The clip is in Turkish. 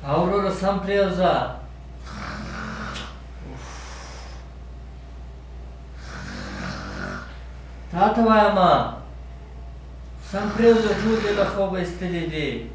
Aurora sam preuza. Tata moja ma, sam preuza čude lahko ste ljudi.